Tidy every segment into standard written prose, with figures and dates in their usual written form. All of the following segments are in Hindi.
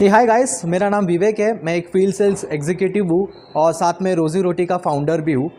हाय गाइस, मेरा नाम विवेक है। मैं एक फील्ड सेल्स एग्जीक्यूटिव हूँ और साथ में रोजी रोटी का फाउंडर भी हूँ।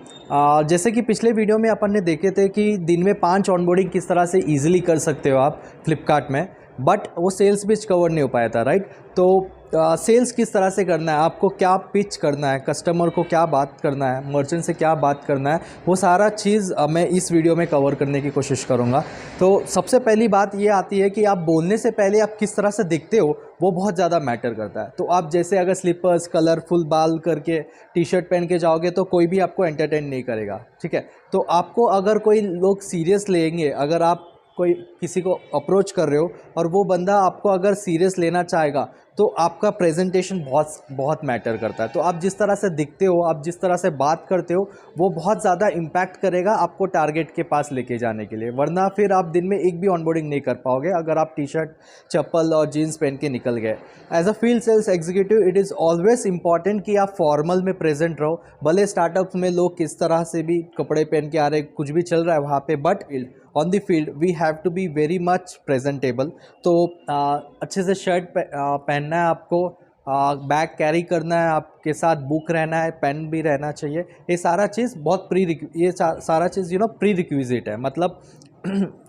जैसे कि पिछले वीडियो में अपन ने देखे थे कि दिन में 5 ऑनबोर्डिंग किस तरह से इजीली कर सकते हो आप फ्लिपकार्ट में, बट वो सेल्स पिच कवर नहीं हो पाया था, राइट। तो सेल्स किस तरह से करना है, आपको क्या पिच करना है, कस्टमर को क्या बात करना है, मर्चेंट से क्या बात करना है, वो सारा चीज़ मैं इस वीडियो में कवर करने की कोशिश करूँगा। तो सबसे पहली बात ये आती है कि आप बोलने से पहले आप किस तरह से दिखते हो, वो बहुत ज़्यादा मैटर करता है। तो आप जैसे अगर स्लीपर्स, कलरफुल बाल करके टी शर्ट पहन के जाओगे तो कोई भी आपको एंटरटेन नहीं करेगा, ठीक है। तो आपको अगर कोई लोग सीरियस लेंगे, अगर आप कोई किसी को अप्रोच कर रहे हो और वो बंदा आपको अगर सीरियस लेना चाहेगा, तो आपका प्रेजेंटेशन बहुत बहुत मैटर करता है। तो आप जिस तरह से दिखते हो, आप जिस तरह से बात करते हो, वो बहुत ज़्यादा इम्पैक्ट करेगा आपको टारगेट के पास लेके जाने के लिए। वरना फिर आप दिन में एक भी ऑनबोर्डिंग नहीं कर पाओगे अगर आप टी शर्ट, चप्पल और जीन्स पहन के निकल गए। As a field sales executive it is always important कि आप फॉर्मल में प्रेजेंट रहो। भले स्टार्टअप्स में लोग किस तरह से भी कपड़े पहन के आ रहे, कुछ भी चल रहा है वहाँ पे, but on the field we have to be very much presentable. तो अच्छे से शर्ट पहनना है आपको, बैग कैरी करना है, आपके साथ बुक रहना है, पेन भी रहना चाहिए। ये सारा चीज़ बहुत सारा चीज़ प्री रिक्विजिट है। मतलब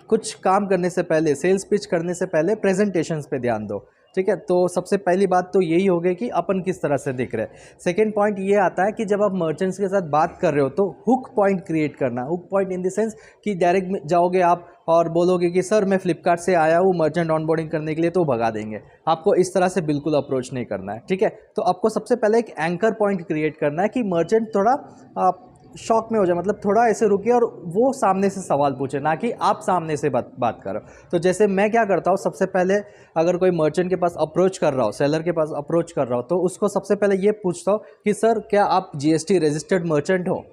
कुछ काम करने से पहले, सेल्स पिच करने से पहले प्रेजेंटेशंस पे ध्यान दो, ठीक है। तो सबसे पहली बात तो यही होगी कि अपन किस तरह से दिख रहे हैं। सेकेंड पॉइंट ये आता है कि जब आप मर्चेंट्स के साथ बात कर रहे हो तो हुक पॉइंट क्रिएट करना। Hook point in the sense कि डायरेक्ट जाओगे आप और बोलोगे कि सर मैं फ्लिपकार्ट से आया हूँ मर्चेंट ऑनबोर्डिंग करने के लिए, तो भगा देंगे। आपको इस तरह से बिल्कुल अप्रोच नहीं करना है, ठीक है। तो आपको सबसे पहले एक एंकर पॉइंट क्रिएट करना है कि मर्चेंट थोड़ा शॉक में हो जाए, मतलब थोड़ा ऐसे रुके और वो सामने से सवाल पूछे, ना कि आप सामने से बात करो। तो जैसे मैं क्या करता हूँ, सबसे पहले अगर कोई मर्चेंट के पास अप्रोच कर रहा हो, सेलर के पास अप्रोच कर रहा हो, तो उसको सबसे पहले ये पूछता हूँ कि सर क्या आप जीएसटी रजिस्टर्ड मर्चेंट हो।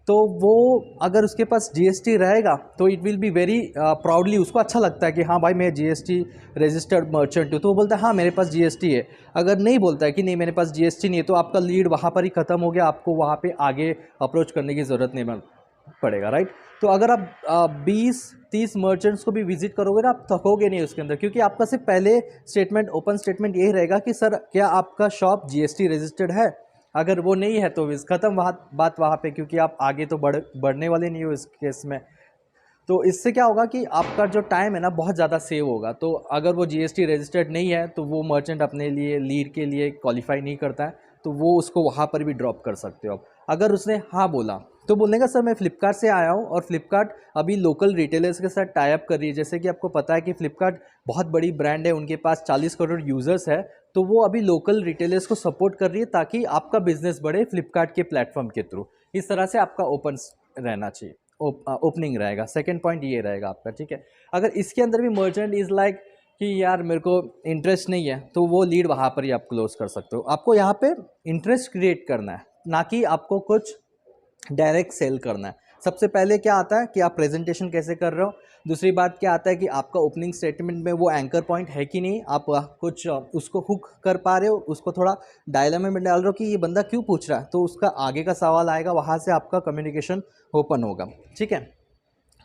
तो वो अगर उसके पास जीएसटी रहेगा तो it will be very proudly, उसको अच्छा लगता है कि हाँ भाई मैं जीएसटी रजिस्टर्ड मर्चेंट हूँ, तो वो बोलता है हाँ मेरे पास जीएसटी है। अगर नहीं बोलता है कि नहीं मेरे पास जीएसटी नहीं है, तो आपका लीड वहाँ पर ही ख़त्म हो गया, आपको वहाँ पे आगे अप्रोच करने की ज़रूरत नहीं पड़ेगा, राइट। तो अगर आप 20-30 मर्चेंट्स को भी विजिट करोगे ना, आप थकोगे नहीं उसके अंदर, क्योंकि आपका सिर्फ पहले स्टेटमेंट, ओपन स्टेटमेंट यही रहेगा कि सर क्या आपका शॉप जीएसटी रजिस्टर्ड है। अगर वो नहीं है तो इस ख़त्म बात वहाँ पे, क्योंकि आप आगे तो बढ़ने वाले नहीं हो इस केस में। तो इससे क्या होगा कि आपका जो टाइम है ना बहुत ज़्यादा सेव होगा। तो अगर वो जीएसटी रजिस्टर्ड नहीं है तो वो मर्चेंट अपने लिए लीड के लिए क्वालिफाई नहीं करता है, तो वो उसको वहाँ पर भी ड्रॉप कर सकते हो आप। अगर उसने हाँ बोला तो बोलने का सर मैं फ्लिपकार्ट से आया हूँ और फ्लिपकार्ट अभी लोकल रिटेलर्स के साथ टाई अप कर रही है। जैसे कि आपको पता है कि फ्लिपकार्ट बहुत बड़ी ब्रांड है, उनके पास 40 करोड़ यूज़र्स है। तो वो अभी लोकल रिटेलर्स को सपोर्ट कर रही है ताकि आपका बिजनेस बढ़े फ्लिपकार्ट के प्लेटफॉर्म के थ्रू। इस तरह से आपका ओपन रहना चाहिए, ओपनिंग रहेगा। सेकंड पॉइंट ये रहेगा आपका, ठीक है। अगर इसके अंदर भी मर्चेंट इज़ लाइक कि यार मेरे को इंटरेस्ट नहीं है, तो वो लीड वहाँ पर ही आप क्लोज कर सकते हो। आपको यहाँ पे इंटरेस्ट क्रिएट करना है, ना कि आपको कुछ डायरेक्ट सेल करना है। सबसे पहले क्या आता है कि आप प्रेजेंटेशन कैसे कर रहे हो। दूसरी बात क्या आता है कि आपका ओपनिंग स्टेटमेंट में वो एंकर पॉइंट है कि नहीं, आप कुछ उसको हुक कर पा रहे हो, उसको थोड़ा डायलेमा में डाल रहे हो कि ये बंदा क्यों पूछ रहा है, तो उसका आगे का सवाल आएगा, वहाँ से आपका कम्युनिकेशन ओपन होगा, ठीक है।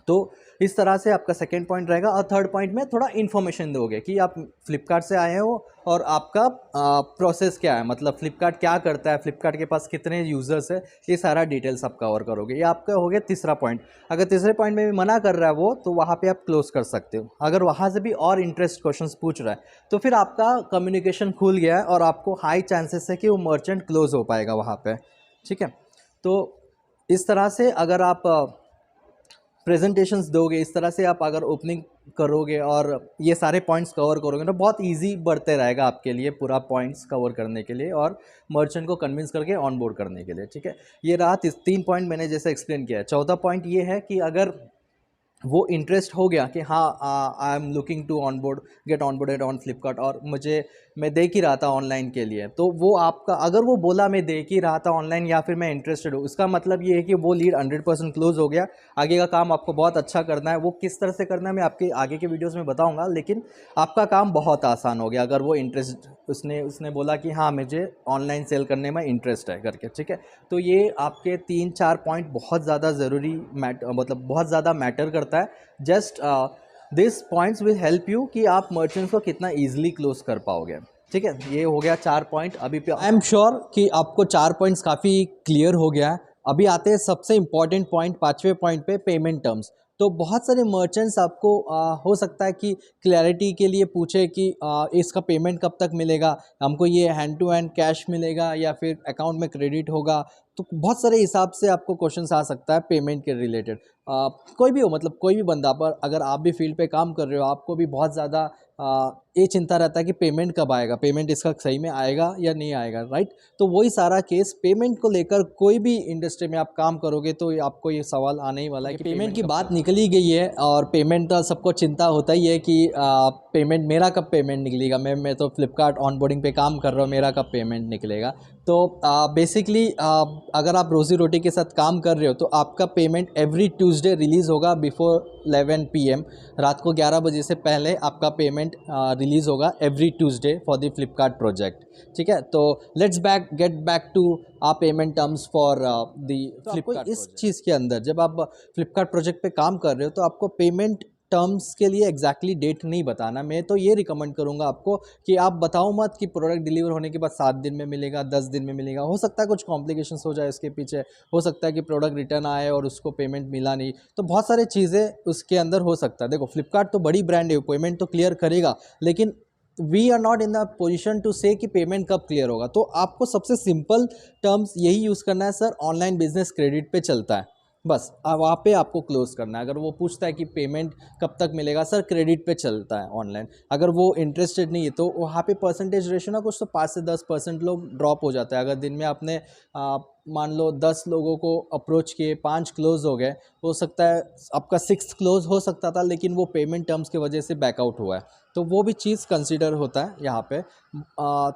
तो इस तरह से आपका सेकेंड पॉइंट रहेगा। और थर्ड पॉइंट में थोड़ा इन्फॉर्मेशन दोगे कि आप फ्लिपकार्ट से आए हो और आपका प्रोसेस क्या है, मतलब फ्लिपकार्ट क्या करता है, फ्लिपकार्ट के पास कितने यूज़र्स है, ये सारा डिटेल्स आप कवर करोगे। ये आपका हो गया तीसरा पॉइंट। अगर तीसरे पॉइंट में भी मना कर रहा है वो, तो वहाँ पे आप क्लोज कर सकते हो। अगर वहाँ से भी और इंटरेस्ट क्वेश्चंस पूछ रहा है, तो फिर आपका कम्युनिकेशन खुल गया है और आपको हाई चांसेस है कि वो मर्चेंट क्लोज हो पाएगा वहाँ पर, ठीक है। तो इस तरह से अगर आप प्रेजेंटेशंस दोगे, इस तरह से आप अगर ओपनिंग करोगे और ये सारे पॉइंट्स कवर करोगे तो बहुत इजी बढ़ते रहेगा आपके लिए पूरा पॉइंट्स कवर करने के लिए और मर्चेंट को कन्विंस करके ऑन बोर्ड करने के लिए, ठीक है। ये रहा 3 पॉइंट मैंने जैसे एक्सप्लेन किया है। चौथा पॉइंट ये है कि अगर वो इंटरेस्ट हो गया कि हाँ I am looking to onboard, get onboarded on Flipkart, और मैं देख ही रहा था ऑनलाइन के लिए, तो वो आपका अगर वो बोला मैं देख ही रहा था ऑनलाइन या फिर मैं इंटरेस्टेड हूँ, इसका मतलब ये है कि वो लीड 100% क्लोज हो गया। आगे का काम आपको बहुत अच्छा करना है। वो किस तरह से करना है मैं आपके आगे के वीडियोज़ में बताऊँगा, लेकिन आपका काम बहुत आसान हो गया अगर वो इंटरेस्ट उसने बोला कि हाँ मुझे ऑनलाइन सेल करने में इंटरेस्ट है करके, ठीक है। तो ये आपके 3-4 पॉइंट बहुत ज़्यादा ज़रूरी मतलब बहुत ज़्यादा मैटर करता है। Just this points will help you कि आप मर्चेंट्स को कितना ईजिली क्लोज कर पाओगे, ठीक है, ये हो गया 4 पॉइंट। अभी पे आई एम श्योर कि आपको 4 पॉइंट्स काफ़ी क्लियर हो गया है। अभी आते हैं सबसे इम्पॉर्टेंट पॉइंट, 5वें पॉइंट पे, पेमेंट टर्म्स। तो बहुत सारे मर्चेंट्स आपको हो सकता है कि क्लैरिटी के लिए पूछे कि इसका पेमेंट कब तक मिलेगा, हमको ये हैंड टू हैंड कैश मिलेगा या फिर अकाउंट में क्रेडिट होगा। तो बहुत सारे हिसाब से आपको क्वेश्चंस आ सकता है पेमेंट के रिलेटेड। कोई भी हो, मतलब कोई भी बंदा, पर अगर आप भी फील्ड पे काम कर रहे हो, आपको भी बहुत ज़्यादा ये चिंता रहता है कि पेमेंट कब आएगा, पेमेंट इसका सही में आएगा या नहीं आएगा, राइट। तो वही सारा केस पेमेंट को लेकर, कोई भी इंडस्ट्री में आप काम करोगे तो आपको ये सवाल आने ही वाला है कि पेमेंट की बात निकली गई है। और पेमेंट का सबको चिंता होता ही है कि पेमेंट, मेरा कब पेमेंट निकलेगा, मैं तो फ्लिपकार्ट ऑनबोर्डिंग पे काम कर रहा हूँ, मेरा कब पेमेंट निकलेगा। तो बेसिकली अगर आप रोज़ी रोटी के साथ काम कर रहे हो तो आपका पेमेंट एवरी ट्यूसडे रिलीज़ होगा बिफोर 11 PM। रात को 11 बजे से पहले आपका पेमेंट रिलीज़ होगा every Tuesday for the Flipkart project. ठीक है, तो let's get back to uh payment terms for the Flipkart. इस चीज़ के अंदर जब आप फ्लिपकार्ट प्रोजेक्ट पे काम कर रहे हो तो आपको पेमेंट टर्म्स के लिए एग्जैक्टली डेट नहीं बताना। मैं तो ये रिकमेंड करूँगा आपको कि आप बताओ मत कि प्रोडक्ट डिलीवर होने के बाद 7 दिन में मिलेगा, 10 दिन में मिलेगा। हो सकता है कुछ कॉम्प्लिकेशंस हो जाए उसके पीछे, हो सकता है कि प्रोडक्ट रिटर्न आए और उसको पेमेंट मिला नहीं, तो बहुत सारी चीज़ें उसके अंदर हो सकता है। देखो, फ्लिपकार्ट तो बड़ी ब्रांड है, पेमेंट तो क्लियर करेगा, लेकिन we are not in the position to say कि पेमेंट कब क्लियर होगा। तो आपको सबसे सिंपल टर्म्स यही यूज़ करना है, सर ऑनलाइन बिजनेस क्रेडिट पे चलता है, बस वहाँ पे आपको क्लोज करना है। अगर वो पूछता है कि पेमेंट कब तक मिलेगा, सर क्रेडिट पे चलता है ऑनलाइन, अगर वो इंटरेस्टेड नहीं है तो वहाँ पे परसेंटेज रेशो ना कुछ तो 5 से 10% लोग ड्रॉप हो जाता है। अगर दिन में आपने मान लो 10 लोगों को अप्रोच किए, 5 क्लोज हो गए, हो सकता है आपका 6th क्लोज हो सकता था, लेकिन वो पेमेंट टर्म्स की वजह से बैकआउट हुआ है। तो वो भी चीज़ कंसिडर होता है यहाँ पे।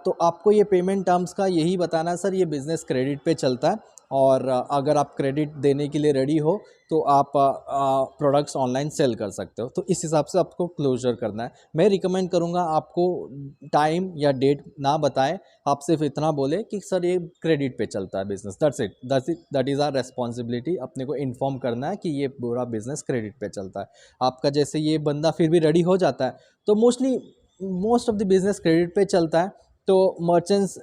तो आपको ये पेमेंट टर्म्स का यही बताना है, सर ये बिज़नेस क्रेडिट पे चलता है, और अगर आप क्रेडिट देने के लिए रेडी हो तो आप प्रोडक्ट्स ऑनलाइन सेल कर सकते हो। तो इस हिसाब से आपको क्लोजर करना है। मैं रिकमेंड करूँगा आपको टाइम या डेट ना बताएं, आप सिर्फ इतना बोले कि सर ये क्रेडिट पे चलता है business, that is our responsibility. अपने को इन्फॉर्म करना है कि ये पूरा बिजनेस क्रेडिट पे चलता है। आपका जैसे ये बंदा फिर भी रेडी हो जाता है तो most of the business credit पे चलता है, तो मर्चेंट्स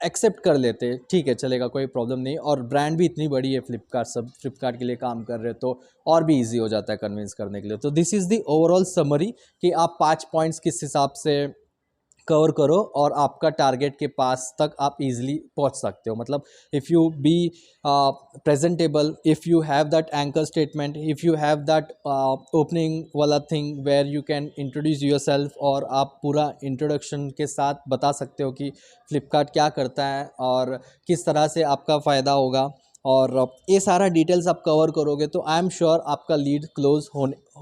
एक्सेप्ट कर लेते हैं, ठीक है चलेगा, कोई प्रॉब्लम नहीं। और ब्रांड भी इतनी बड़ी है फ्लिपकार्ट, सब फ्लिपकार्ट के लिए काम कर रहे हैं, तो और भी इजी हो जाता है कन्विंस करने के लिए। तो this is the overall summary कि आप 5 पॉइंट्स किस हिसाब से कवर करो और आपका टारगेट के पास तक आप इजीली पहुंच सकते हो। मतलब if you be presentable, if you have that anchor statement, if you have that opening वाला thing where you can introduce yourself, और आप पूरा इंट्रोडक्शन के साथ बता सकते हो कि फ्लिपकार्ट क्या करता है और किस तरह से आपका फ़ायदा होगा, और ये सारा डिटेल्स आप कवर करोगे तो आई एम श्योर आपका लीड क्लोज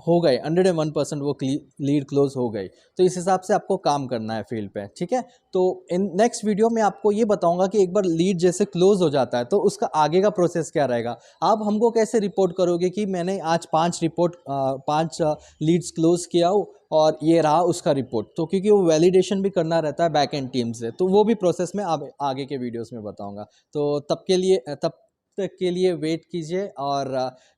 हो गए, 101% वो लीड क्लोज हो गई। तो इस हिसाब से आपको काम करना है फील्ड पे, ठीक है। तो इन नेक्स्ट वीडियो में आपको ये बताऊंगा कि एक बार लीड जैसे क्लोज हो जाता है तो उसका आगे का प्रोसेस क्या रहेगा। आप हमको कैसे रिपोर्ट करोगे कि मैंने आज 5 लीड्स क्लोज किया हो और ये रहा उसका रिपोर्ट, तो क्योंकि वो वैलिडेशन भी करना रहता है बैक एंड टीम से, तो वो भी प्रोसेस में आगे के वीडियोस में बताऊंगा। तो तब तक के लिए वेट कीजिए और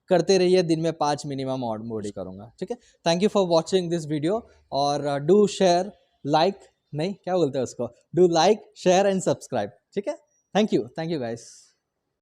करते रहिए। दिन में 5 मिनिमम ऑनबोर्डिंग करूँगा, ठीक है। Thank you for watching this video, और डू शेयर, लाइक, नहीं क्या बोलते हैं उसको, do like, share and subscribe, ठीक है। Thank you guys.